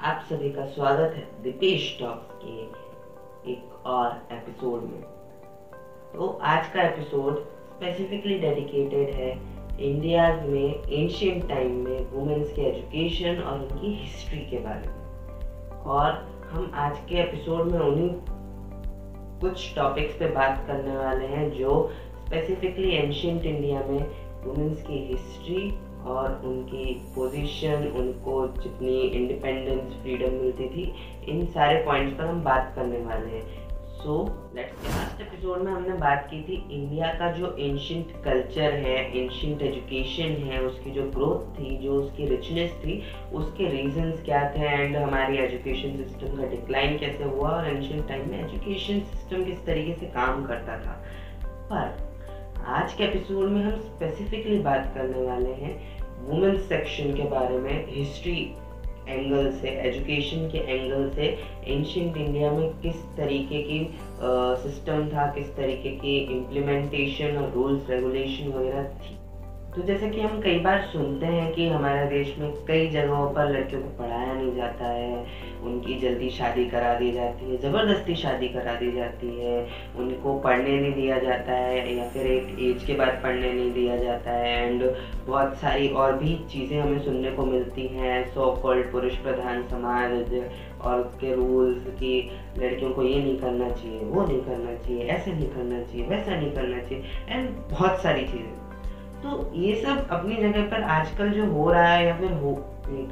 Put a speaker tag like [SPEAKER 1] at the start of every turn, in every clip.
[SPEAKER 1] आप सभी का स्वागत है दीपेश टॉक्स के एक और एपिसोड में। तो आज का एपिसोड स्पेसिफिकली डेडिकेटेड है इंडिया में एंशिएंट टाइम में वुमेन्स के एजुकेशन और उनकी हिस्ट्री के बारे में। और हम आज के एपिसोड में उन्हीं कुछ टॉपिक्स पे बात करने वाले हैं जो स्पेसिफिकली एंशिएंट इंडिया में वुमेन्स की हिस्ट्री और उनकी पोजीशन, उनको जितनी इंडिपेंडेंस फ्रीडम मिलती थी, इन सारे पॉइंट्स पर हम बात करने वाले हैं। सो लेट्स लास्ट एपिसोड में हमने बात की थी इंडिया का जो एंशिएंट कल्चर है, एंशिएंट एजुकेशन है, उसकी जो ग्रोथ थी, जो उसकी रिचनेस थी, उसके रीजंस क्या थे एंड हमारी एजुकेशन सिस्टम का डिक्लाइन कैसे हुआ और एंशिएंट टाइम में एजुकेशन सिस्टम किस तरीके से काम करता था। पर आज के एपिसोड में हम स्पेसिफिकली बात करने वाले हैं वुमेन्स सेक्शन के बारे में, हिस्ट्री एंगल से, एजुकेशन के एंगल से एंशिएंट इंडिया में किस तरीके की सिस्टम था, किस तरीके की इम्प्लीमेंटेशन और रूल्स रेगुलेशन वगैरह थी। तो जैसे कि हम कई बार सुनते हैं कि हमारे देश में कई जगहों पर लड़कियों को पढ़ाया नहीं जाता है, उनकी जल्दी शादी करा दी जाती है, ज़बरदस्ती शादी करा दी जाती है, उनको पढ़ने नहीं दिया जाता है या फिर एक एज के बाद पढ़ने नहीं दिया जाता है एंड बहुत सारी और भी चीज़ें हमें सुनने को मिलती हैं। सो कॉल्ड पुरुष प्रधान समाज और उसके रूल्स कि लड़कियों को ये नहीं करना चाहिए, वो नहीं करना चाहिए, ऐसे नहीं करना चाहिए, वैसा नहीं करना चाहिए एंड बहुत सारी चीज़ें। तो ये सब अपनी जगह पर आजकल जो हो रहा है या फिर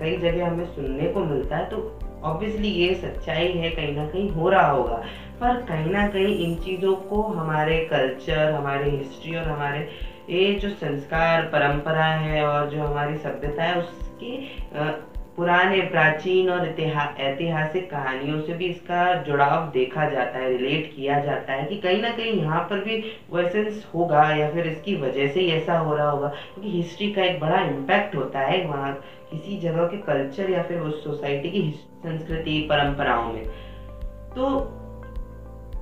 [SPEAKER 1] कई जगह हमें सुनने को मिलता है, तो ऑब्वियसली ये सच्चाई है, कहीं ना कहीं हो रहा होगा। पर कहीं ना कहीं इन चीज़ों को हमारे कल्चर, हमारे हिस्ट्री और हमारे ये जो संस्कार, परंपरा है और जो हमारी सभ्यता है, उसके पुराने, प्राचीन और ऐतिहासिक कहानियों से भी इसका जुड़ाव देखा जाता है, रिलेट किया जाता है कि कहीं ना कहीं यहाँ पर भी वो एसेंस होगा या फिर इसकी वजह से ही ऐसा हो रहा होगा, क्योंकि हिस्ट्री का एक बड़ा इम्पैक्ट होता है वहाँ किसी जगह के कल्चर या फिर उस सोसाइटी की संस्कृति, परंपराओं में। तो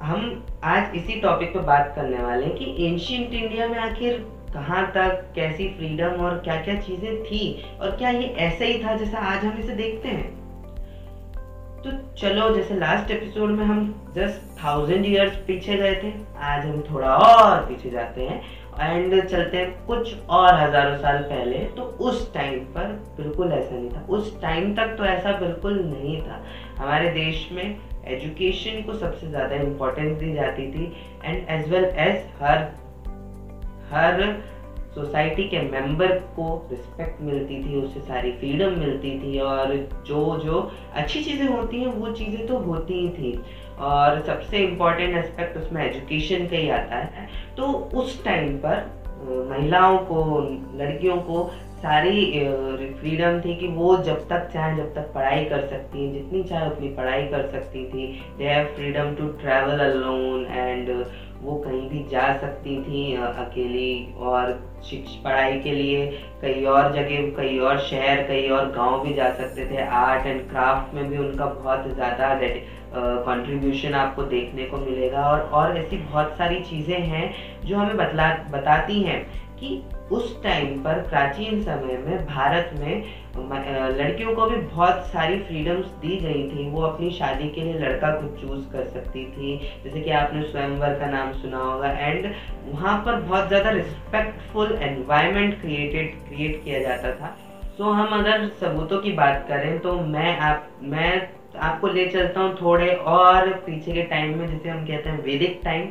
[SPEAKER 1] हम आज इसी टॉपिक पे बात करने वाले हैं कि एंशिएंट इंडिया में आखिर कहाँ तक कैसी फ्रीडम और क्या क्या चीजें थी और क्या ये ऐसा ही था जैसा आज हम इसे देखते हैं। तो चलो, जैसे लास्ट एपिसोड में हम जस्ट 1000 years पीछे गए थे, आज हम थोड़ा और पीछे जाते हैं एंड चलते हैं कुछ और हजारों साल पहले। तो उस टाइम पर बिल्कुल ऐसा नहीं था, उस टाइम तक तो ऐसा बिल्कुल नहीं था। हमारे देश में एजुकेशन को सबसे ज्यादा इम्पोर्टेंस दी जाती थी एंड एज वेल एज हर सोसाइटी के मेंबर को रिस्पेक्ट मिलती थी, उससे सारी फ्रीडम मिलती थी और जो अच्छी चीज़ें होती हैं वो चीज़ें तो होती ही थी। और सबसे इम्पोर्टेंट एस्पेक्ट उसमें एजुकेशन का ही आता है। तो उस टाइम पर महिलाओं को, लड़कियों को सारी फ्रीडम थी कि वो जब तक चाहे जब तक पढ़ाई कर सकती हैं, जितनी चाहे उतनी पढ़ाई कर सकती थी। They have freedom to travel alone and वो कहीं भी जा सकती थी अकेली और पढ़ाई के लिए कई और जगह, कई और शहर, कई और गांव भी जा सकते थे। आर्ट एंड क्राफ्ट में भी उनका बहुत ज़्यादा कंट्रीब्यूशन आपको देखने को मिलेगा और ऐसी बहुत सारी चीज़ें हैं जो हमें बताती हैं कि उस टाइम पर प्राचीन समय में भारत में लड़कियों को भी बहुत सारी फ्रीडम्स दी गई थी। वो अपनी शादी के लिए लड़का को चूज कर सकती थी, जैसे कि आपने स्वयंवर का नाम सुना होगा एंड वहाँ पर बहुत ज़्यादा रिस्पेक्टफुल एनवायरनमेंट क्रिएट किया जाता था। सो हम अगर सबूतों की बात करें तो मैं आपको ले चलता हूँ थोड़े और पीछे के टाइम में, जिसे हम कहते हैं वैदिक टाइम,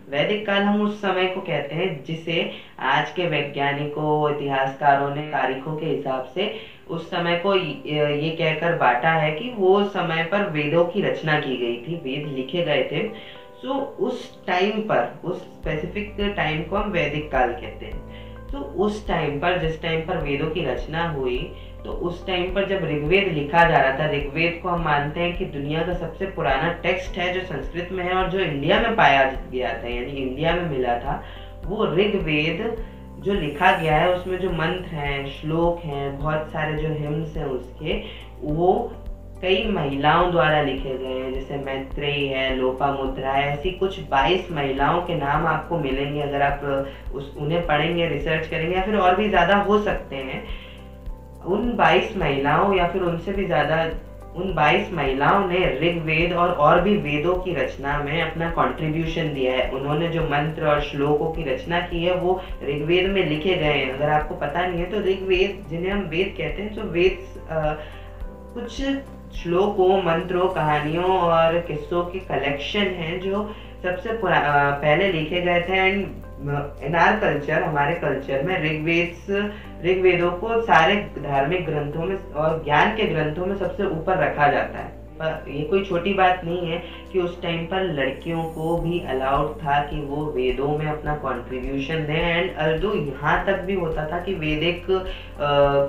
[SPEAKER 1] वैदिक काल हम उस समय को कहते हैं जिसे आज के वैज्ञानिकों, इतिहासकारों ने तारीखों के हिसाब से उस समय को ये कहकर बांटा है कि वो समय पर वेदों की रचना की गई थी, वेद लिखे गए थे। सो उस टाइम पर, उस स्पेसिफिक टाइम को हम वैदिक काल कहते हैं। तो उस टाइम पर, जिस टाइम पर वेदों की रचना हुई, तो उस टाइम पर जब ऋग्वेद लिखा जा रहा था, ऋग्वेद को हम मानते हैं कि दुनिया का सबसे पुराना टेक्स्ट है जो संस्कृत में है और जो इंडिया में पाया गया था, यानी इंडिया में मिला था। वो ऋग्वेद जो लिखा गया है उसमें जो मंत्र हैं, श्लोक हैं, बहुत सारे जो हिम्स हैं उसके, वो कई महिलाओं द्वारा लिखे गए हैं, जैसे मैत्रेयी है, लोपामुद्रा है, ऐसी कुछ 22 महिलाओं के नाम आपको मिलेंगे अगर आप उन्हें पढ़ेंगे, रिसर्च करेंगे, या फिर और भी ज़्यादा हो सकते हैं। उन 22 महिलाओं या फिर उनसे भी ज़्यादा, उन 22 महिलाओं ने ऋग्वेद और भी वेदों की रचना में अपना कंट्रीब्यूशन दिया है। उन्होंने जो मंत्र और श्लोकों की रचना की है वो ऋग्वेद में लिखे गए हैं। अगर आपको पता नहीं है तो ऋग्वेद, जिन्हें हम वेद कहते हैं, तो वेद कुछ श्लोकों, मंत्रों, कहानियों और किस्सों की कलेक्शन है जो सबसे पहले लिखे गए थे। एंड इन आवर कल्चर, हमारे कल्चर में ऋग्वेदों को सारे धार्मिक ग्रंथों में और ज्ञान के ग्रंथों में सबसे ऊपर रखा जाता है। पर ये कोई छोटी बात नहीं है कि उस टाइम पर लड़कियों को भी अलाउड था कि वो वेदों में अपना कंट्रीब्यूशन दें। एंड अल्दो यहाँ तक भी होता था कि वैदिक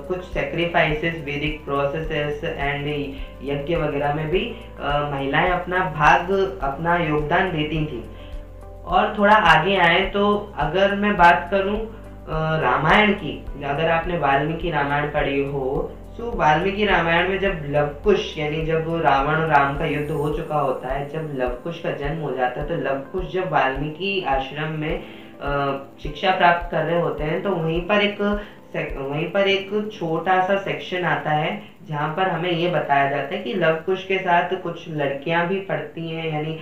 [SPEAKER 1] कुछ सेक्रीफाइसेस, वैदिक प्रोसेसेस एंड यज्ञ वगैरह में भी महिलाएं अपना योगदान देती थी। और थोड़ा आगे आए तो अगर मैं बात करूं रामायण की, अगर आपने वाल्मीकि रामायण पढ़ी हो, तो वाल्मीकि रामायण में जब लवकुश, यानी जब रावण और राम का युद्ध हो चुका होता है, जब लवकुश का जन्म हो जाता है, तो लवकुश जब वाल्मीकि आश्रम में शिक्षा प्राप्त कर रहे होते हैं तो वहीं पर एक छोटा सा सेक्शन आता है जहाँ पर हमें ये बताया जाता है कि लवकुश के साथ कुछ लड़कियां भी पढ़ती हैं। यानी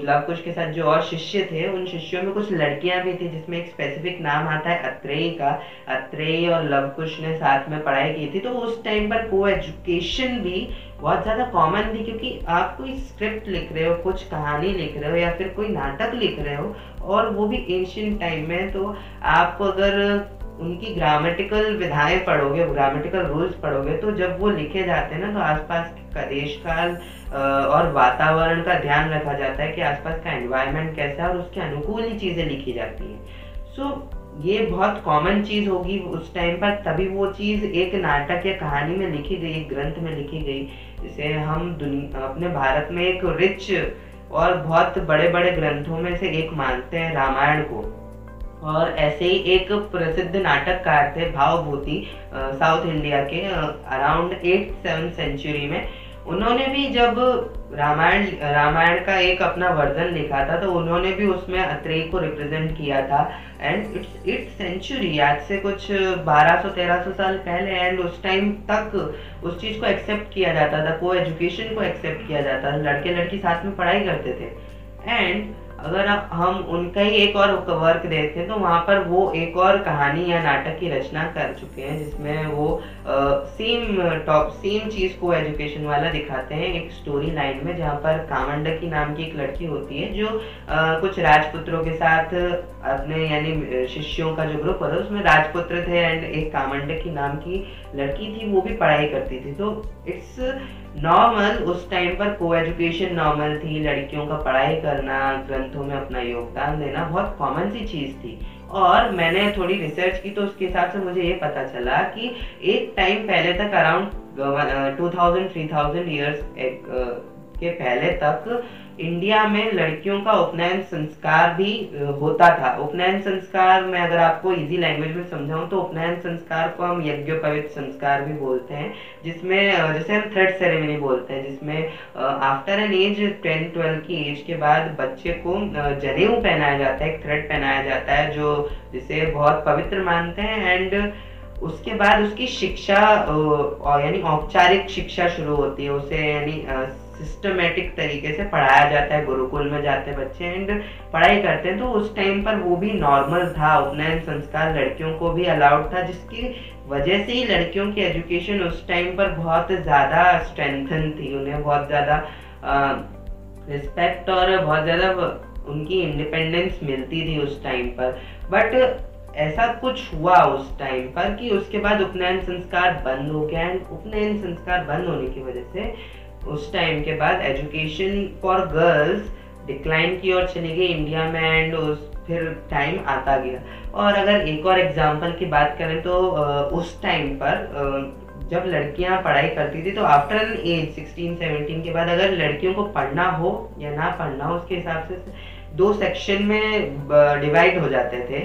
[SPEAKER 1] लवकुश के साथ जो और शिष्य थे, उन शिष्यों में कुछ लड़कियां भी थी, जिसमें एक स्पेसिफिक नाम आता है अत्रेय का। अत्रेय और लवकुश ने साथ में पढ़ाई की थी। तो उस टाइम पर को एजुकेशन भी बहुत ज़्यादा कॉमन थी, क्योंकि आप कोई स्क्रिप्ट लिख रहे हो, कुछ कहानी लिख रहे हो या फिर कोई नाटक लिख रहे हो, और वो भी एंशिएंट टाइम में, तो आप अगर उनकी ग्रामेटिकल विधाएं पढ़ोगे, ग्रामेटिकल रूल्स पढ़ोगे, तो जब वो लिखे जाते हैं ना, तो आसपास का देश काल और वातावरण का ध्यान रखा जाता है कि आसपास का एनवायरनमेंट कैसा है और उसके अनुकूल ही चीज़ें लिखी जाती हैं। सो ये बहुत कॉमन चीज़ होगी उस टाइम पर, तभी वो चीज़ एक नाटक या कहानी में लिखी गई, एक ग्रंथ में लिखी गई, जिसे हम अपने भारत में एक रिच और बहुत बड़े बड़े ग्रंथों में से एक मानते हैं रामायण को। और ऐसे ही एक प्रसिद्ध नाटककार थे भावभूति, साउथ इंडिया के, अराउंड 8th-7th सेंचुरी में। उन्होंने भी जब रामायण का एक अपना वर्जन लिखा था, तो उन्होंने भी उसमें अत्रेय को रिप्रेजेंट किया था। एंड इट्स 8th सेंचुरी, आज से कुछ 1200-1300 साल पहले। एंड उस टाइम तक उस चीज़ को एक्सेप्ट किया जाता था, को एजुकेशन को एक्सेप्ट किया जाता था, लड़के लड़की साथ में पढ़ाई करते थे। एंड अगर हम उनका ही एक और वर्क देखें तो वहाँ पर वो एक और कहानी या नाटक की रचना कर चुके हैं, जिसमें वो सेम चीज़ को एजुकेशन वाला दिखाते हैं एक स्टोरी लाइन में, जहाँ पर कामंडकी नाम की एक लड़की होती है जो कुछ राजपुत्रों के साथ अपने, यानी शिष्यों का जो ग्रुप होता है उसमें राजपुत्र थे, एंड एक कामंडकी नाम की लड़की थी, वो भी पढ़ाई करती थी। तो इट्स नॉर्मल, उस टाइम पर को एजुकेशन नॉर्मल थी, लड़कियों का पढ़ाई करना, ग्रंथों में अपना योगदान देना बहुत कॉमन सी चीज़ थी। और मैंने थोड़ी रिसर्च की तो उसके हिसाब से मुझे ये पता चला कि एक टाइम पहले तक, अराउंड 2000-3000 ईयर्स के पहले तक इंडिया में लड़कियों का उपनयन संस्कार भी होता था। उपनयन संस्कार में अगर आपको इजी लैंग्वेज में समझाऊं तो उपनयन संस्कार को हम यज्ञोपवीत संस्कार भी बोलते हैं, जिसमें जैसे हम थ्रेड सेरेमनी बोलते हैं, जिसमें आफ्टर एन एज 10-12 की एज के बाद बच्चे को जनेऊ पहनाया जाता है, एक थ्रेड पहनाया जाता है जो जिसे बहुत पवित्र मानते हैं। एंड उसके बाद उसकी शिक्षा, यानी औपचारिक शिक्षा शुरू होती है, उसे यानी सिस्टमेटिक तरीके से पढ़ाया जाता है, गुरुकुल में जाते बच्चे एंड पढ़ाई करते हैं। तो उस टाइम पर वो भी नॉर्मल था, उपनयन संस्कार लड़कियों को भी अलाउड था, जिसकी वजह से ही लड़कियों की एजुकेशन उस टाइम पर बहुत ज़्यादा स्ट्रेंथन थी, उन्हें बहुत ज़्यादा रिस्पेक्ट और बहुत ज़्यादा उनकी इंडिपेंडेंस मिलती थी उस टाइम पर। बट ऐसा कुछ हुआ उस टाइम पर कि उसके बाद उपनयन संस्कार बंद हो गया, एंड उपनयन संस्कार बंद होने की वजह से उस टाइम के बाद एजुकेशन फॉर गर्ल्स डिक्लाइन की ओर चली गई इंडिया में, एंड फिर टाइम आता गया। और अगर एक और एग्जांपल की बात करें तो उस टाइम पर जब लड़कियां पढ़ाई करती थी तो आफ्टर एन एज 16-17 के बाद अगर लड़कियों को पढ़ना हो या ना पढ़ना हो, उसके हिसाब से दो सेक्शन में डिवाइड हो जाते थे,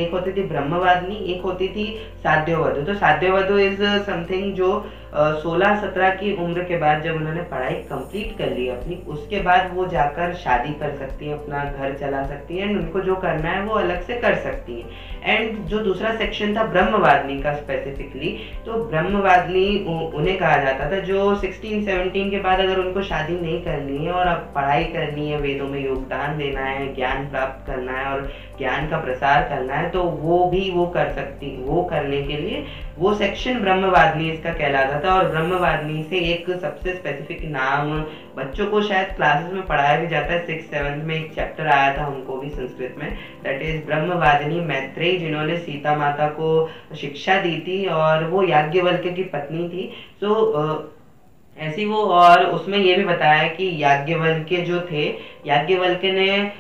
[SPEAKER 1] एक होती थी ब्रह्मवादिनी, एक होती थी साध्यवधु। तो साध्यवधु इज समथिंग जो 16-17 की उम्र के बाद जब उन्होंने पढ़ाई कंप्लीट कर ली अपनी, उसके बाद वो जाकर शादी कर सकती हैं, अपना घर चला सकती हैं एंड उनको जो करना है वो अलग से कर सकती हैं। एंड जो दूसरा सेक्शन था ब्रह्मवादिनी का स्पेसिफिकली, तो ब्रह्मवादिनी उन्हें कहा जाता था जो 16-17 के बाद अगर उनको शादी नहीं करनी है और अब पढ़ाई करनी है, वेदों में योगदान देना है, ज्ञान प्राप्त करना है और ज्ञान का प्रसार करना है, तो वो भी वो कर सकती, वो करने के लिए वो सेक्शन ब्रह्मवादिनी इसका कहलाता था। और ब्रह्मवादिनी से एक सबसे स्पेसिफिक नाम बच्चों को शायद क्लासेस में पढ़ाया भी जाता है, 6-7 में एक चैप्टर आया था हमको भी संस्कृत में, दैट इज ब्रह्मवादिनी मैत्रेयी, जिन्होंने सीता माता को शिक्षा दी थी और वो याज्ञवल्क्य की पत्नी थी। सो ऐसी वो, और उसमें ये भी बताया कि याज्ञवल्क्य जो थे, याज्ञवल्क्य ने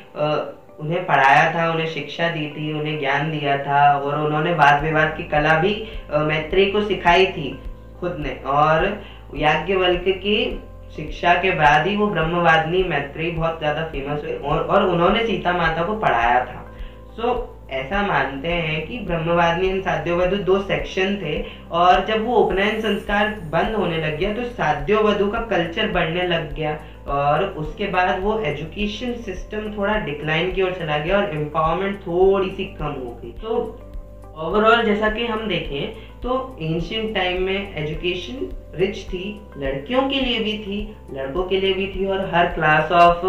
[SPEAKER 1] उन्हें पढ़ाया था, उन्हें शिक्षा दी थी, उन्हें ज्ञान दिया था और उन्होंने वाद विवाद की कला भी मैत्रेयी को सिखाई थी खुद ने। और याज्ञवल्क्य की शिक्षा के बाद ही वो ब्रह्मवादिनी मैत्रेयी बहुत ज्यादा फेमस हुई और उन्होंने सीता माता को पढ़ाया था। सो ऐसा मानते हैं कि ब्रह्मवादिनी एंड साध्योवधु दो सेक्शन थे, और जब वो उपनयन संस्कार बंद होने लग गया तो साध्योवधु का कल्चर बढ़ने लग गया और उसके बाद वो एजुकेशन सिस्टम थोड़ा डिक्लाइन की ओर चला गया और एम्पावरमेंट थोड़ी सी कम हो गई। तो ओवरऑल जैसा कि हम देखें तो एंशिएंट टाइम में एजुकेशन रिच थी, लड़कियों के लिए भी थी, लड़कों के लिए भी थी और हर क्लास ऑफ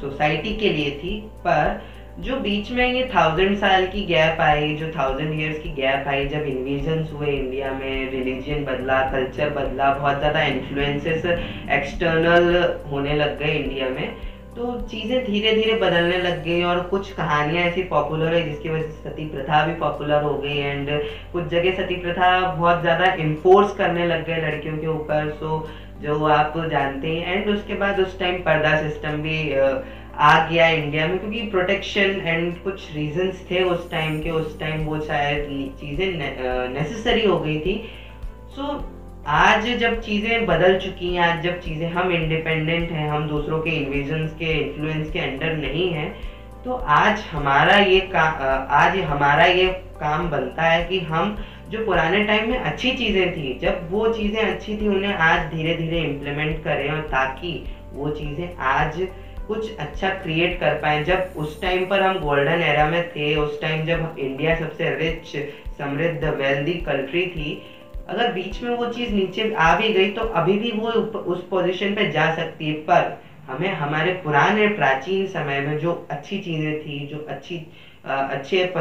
[SPEAKER 1] सोसाइटी के लिए थी। पर जो बीच में ये 1000 साल की गैप आई, जो 1000 ईयर्स की गैप आई, जब इन्वेजन्स हुए इंडिया में, रिलीजन बदला, कल्चर बदला, बहुत ज़्यादा इन्फ्लुएंसेस एक्सटर्नल होने लग गए इंडिया में, तो चीज़ें धीरे धीरे बदलने लग गई और कुछ कहानियाँ ऐसी पॉपुलर है जिसकी वजह से सती प्रथा भी पॉपुलर हो गई एंड कुछ जगह सती प्रथा बहुत ज़्यादा इन्फोर्स करने लग गए लड़कियों के ऊपर। सो जो आप जानते हैं, एंड उसके बाद उस टाइम पर्दा सिस्टम भी आ गया इंडिया में, क्योंकि प्रोटेक्शन एंड कुछ रीजंस थे उस टाइम के, उस टाइम वो शायद चीज़ें नेसेसरी हो गई थी। सो आज जब चीज़ें बदल चुकी हैं, आज जब चीज़ें हम इंडिपेंडेंट हैं, हम दूसरों के इन्वेजन्स के इन्फ्लुएंस के अंडर नहीं हैं, तो आज हमारा ये काम बनता है कि हम जो पुराने टाइम में अच्छी चीज़ें थी, जब वो चीज़ें अच्छी थी, उन्हें आज धीरे धीरे इम्प्लीमेंट करें और ताकि वो चीज़ें आज कुछ अच्छा क्रिएट कर पाए। जब उस टाइम पर हम गोल्डन एरा में थे, उस टाइम जब इंडिया सबसे रिच, समृद्ध, वेल्दी कंट्री थी, अगर बीच में वो चीज़ नीचे आ भी गई तो अभी भी वो उस पोजीशन पे जा सकती है। पर हमें हमारे पुराने प्राचीन समय में जो अच्छी चीज़ें थी, जो अच्छे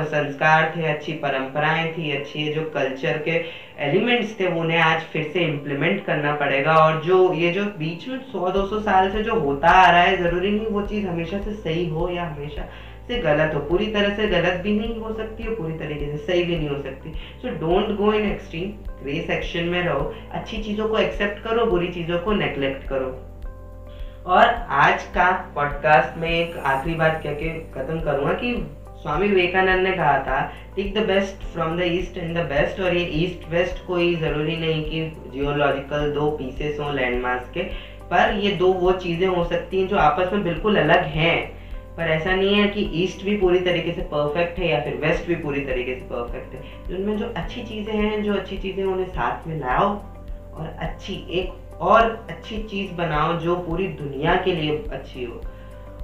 [SPEAKER 1] संस्कार थे, अच्छी परंपराएं थी, अच्छे जो कल्चर के एलिमेंट्स थे, उन्हें आज फिर से इम्प्लीमेंट करना पड़ेगा। और जो ये जो बीच में 100-200 साल से जो होता आ रहा है, ज़रूरी नहीं वो चीज़ हमेशा से सही हो या हमेशा से गलत हो, पूरी तरह से गलत भी नहीं हो सकती और पूरी तरीके से सही भी नहीं हो सकती। So don't go in extreme, grey section में रहो, अच्छी चीज़ों को एक्सेप्ट करो, बुरी चीज़ों को नेग्लेक्ट करो। और आज का पॉडकास्ट में एक आखिरी बात कह के खत्म करूँगा कि स्वामी विवेकानंद ने कहा था, take the best from the east and the best. और ये ईस्ट वेस्ट कोई ज़रूरी नहीं कि जियोलॉजिकल दो पीसेस हों लैंडमार्क्स के, पर ये दो वो चीज़ें हो सकती हैं जो आपस में बिल्कुल अलग हैं। पर ऐसा नहीं है कि ईस्ट भी पूरी तरीके से परफेक्ट है या फिर वेस्ट भी पूरी तरीके से परफेक्ट है। उनमें जो अच्छी चीज़ें हैं, जो अच्छी चीज़ें उन्हें साथ में लाओ और अच्छी चीज़ बनाओ जो पूरी दुनिया के लिए अच्छी हो।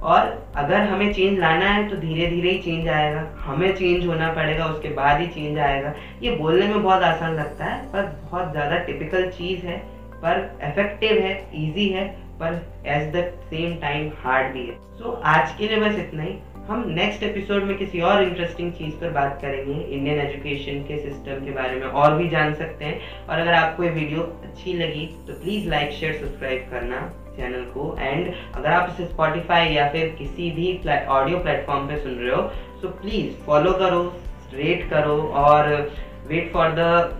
[SPEAKER 1] और अगर हमें चेंज लाना है तो धीरे धीरे ही चेंज आएगा, हमें चेंज होना पड़ेगा, उसके बाद ही चेंज आएगा। ये बोलने में बहुत आसान लगता है पर बहुत ज़्यादा टिपिकल चीज़ है, पर इफेक्टिव है, इजी है, पर at the same time hard भी है। सो आज के लिए बस इतना ही। हम नेक्स्ट एपिसोड में किसी और इंटरेस्टिंग चीज़ पर बात करेंगे, इंडियन एजुकेशन के सिस्टम के बारे में और भी जान सकते हैं। और अगर आपको ये वीडियो अच्छी लगी तो प्लीज़ लाइक, शेयर, सब्सक्राइब करना चैनल को। एंड अगर आप इसे स्पॉटिफाई या फिर किसी भी ऑडियो प्लेटफॉर्म पे सुन रहे हो, सो प्लीज़ फॉलो करो, रेट करो और wait for the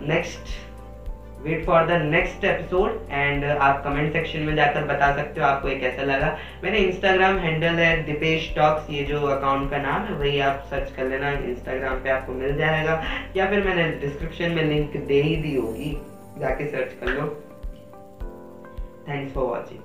[SPEAKER 1] next episode. And आप कमेंट सेक्शन में जाकर बता सकते हो आपको ये कैसा लगा। मेरा इंस्टाग्राम हैंडल है दिपेश टॉक्स, ये जो अकाउंट का नाम है वही आप सर्च कर लेना, इंस्टाग्राम पे आपको मिल जाएगा, या फिर मैंने डिस्क्रिप्शन में लिंक दे ही दी होगी, जाके सर्च कर लो। Thanks for watching.